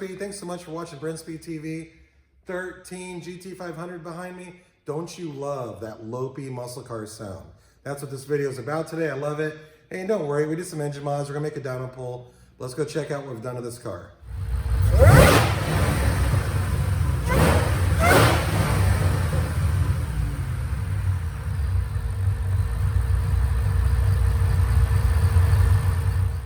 Brent. Thanks so much for watching Brent TV. 13 GT500 behind me. Don't you love that Rwhp muscle car sound? That's what this video is about today. I love it. Hey, don't worry, we did some engine mods. We're gonna make a dyno pull. Let's go check out what we've done to this car.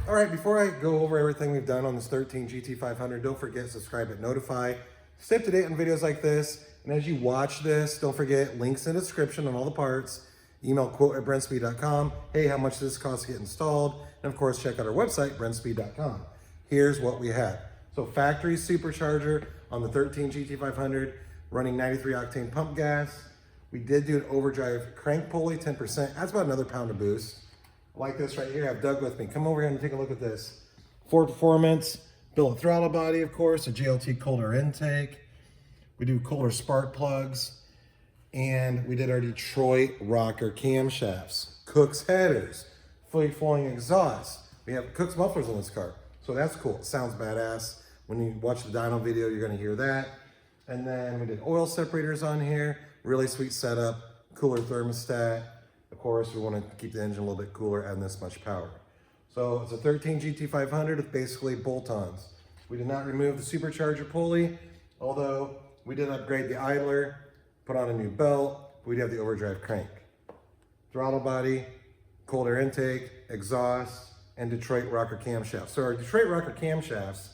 All right, before I go over everything we've done on this 13 GT500, don't forget, subscribe and notify. Stay up to date on videos like this. And as you watch this, don't forget, links in the description on all the parts. Email quote@brentspeed.com. Hey, how much does this cost to get installed? And of course, check out our website, brentspeed.com. Here's what we had. So factory supercharger on the 13 GT500, running 93 octane pump gas. We did do an overdrive crank pulley, 10%. That's about another pound of boost. Like this right here, I have Doug with me. Come over here and take a look at this. Ford Performance, billet throttle body, of course, a GLT Kohler intake. We do Kohler spark plugs. And we did our Detroit rocker camshafts, Cook's headers, fully flowing exhaust. We have Cook's mufflers on this car. So that's cool. It sounds badass. When you watch the dyno video, you're gonna hear that. And then we did oil separators on here. Really sweet setup, cooler thermostat. Of course, we want to keep the engine a little bit cooler and this much power. So it's a 13 GT500 with basically bolt-ons. We did not remove the supercharger pulley, although we did upgrade the idler, put on a new belt. We do have the overdrive crank. Throttle body, cold air intake, exhaust, and Detroit rocker camshafts. So our Detroit rocker camshafts,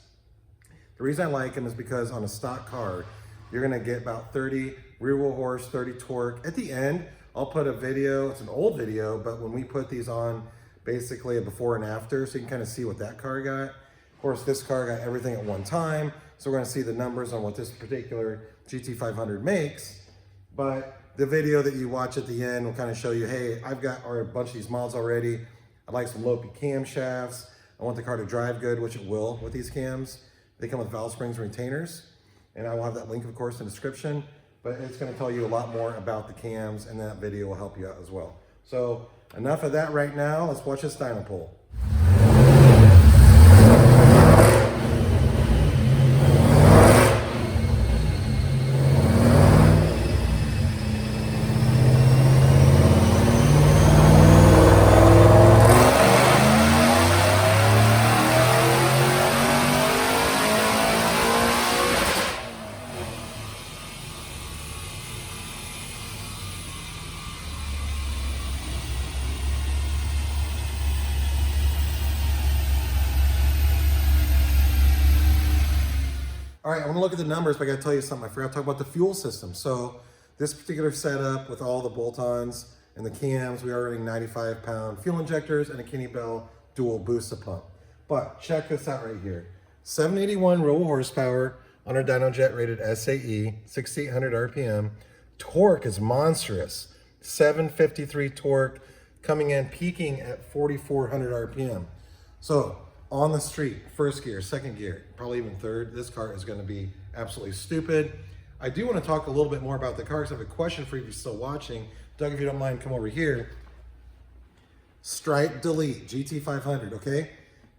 the reason I like them is because on a stock car, you're gonna get about 30 rear wheel horse, 30 torque. At the end, I'll put a video, it's an old video, but when we put these on, basically a before and after, so you can kind of see what that car got. Of course, this car got everything at one time, so we're gonna see the numbers on what this particular GT500 makes. But the video that you watch at the end will kind of show you, hey, I've got a bunch of these mods already. I like some Rwhp camshafts. I want the car to drive good, which it will with these cams. They come with valve springs and retainers, and I will have that link, of course, in the description. But it's going to tell you a lot more about the cams, and that video will help you out as well. So enough of that right now. Let's watch this dyno pull. All right, I want to look at the numbers, but I got to tell you something. I forgot to talk about the fuel system. So this particular setup with all the bolt-ons and the cams, we are running 95-pound fuel injectors and a Kinney Bell dual booster pump. But check this out right here. 781 roll horsepower on our DynoJet rated SAE, 6,800 RPM. Torque is monstrous. 753 torque, coming in peaking at 4,400 RPM. So on the street, first gear, second gear, probably even third, this car is going to be absolutely stupid. I do want to talk a little bit more about the car because I have a question for you if you're still watching. Doug, if you don't mind, come over here. Stripe delete, GT500, okay?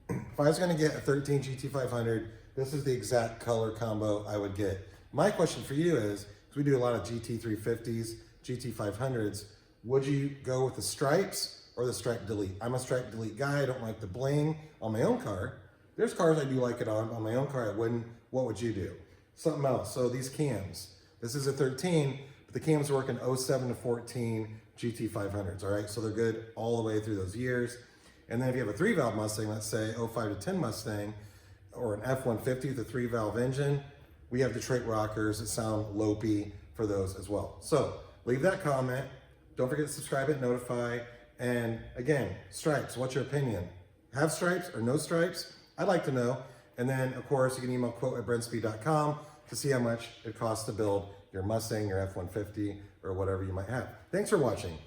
If I was going to get a 13 GT500, this is the exact color combo I would get. My question for you is, because we do a lot of GT350s, GT500s, would you go with the stripes or the stripe delete? I'm a stripe delete guy. I don't like the bling on my own car. There's cars I do like it on my own car I wouldn't. What would you do? Something else. So these cams, this is a 13, but the cams work in 07 to 14 GT500s, all right? So they're good all the way through those years. And then if you have a 3-valve Mustang, let's say 05 to 10 Mustang, or an F-150 with a 3-valve engine, we have Detroit rockers that sound Rwhp for those as well. So leave that comment. Don't forget to subscribe and notify. And again, stripes, what's your opinion? Have stripes or no stripes? I'd like to know. And then, of course, you can email quote@brentspeed.com to see how much it costs to build your Mustang, your F-150, or whatever you might have. Thanks for watching.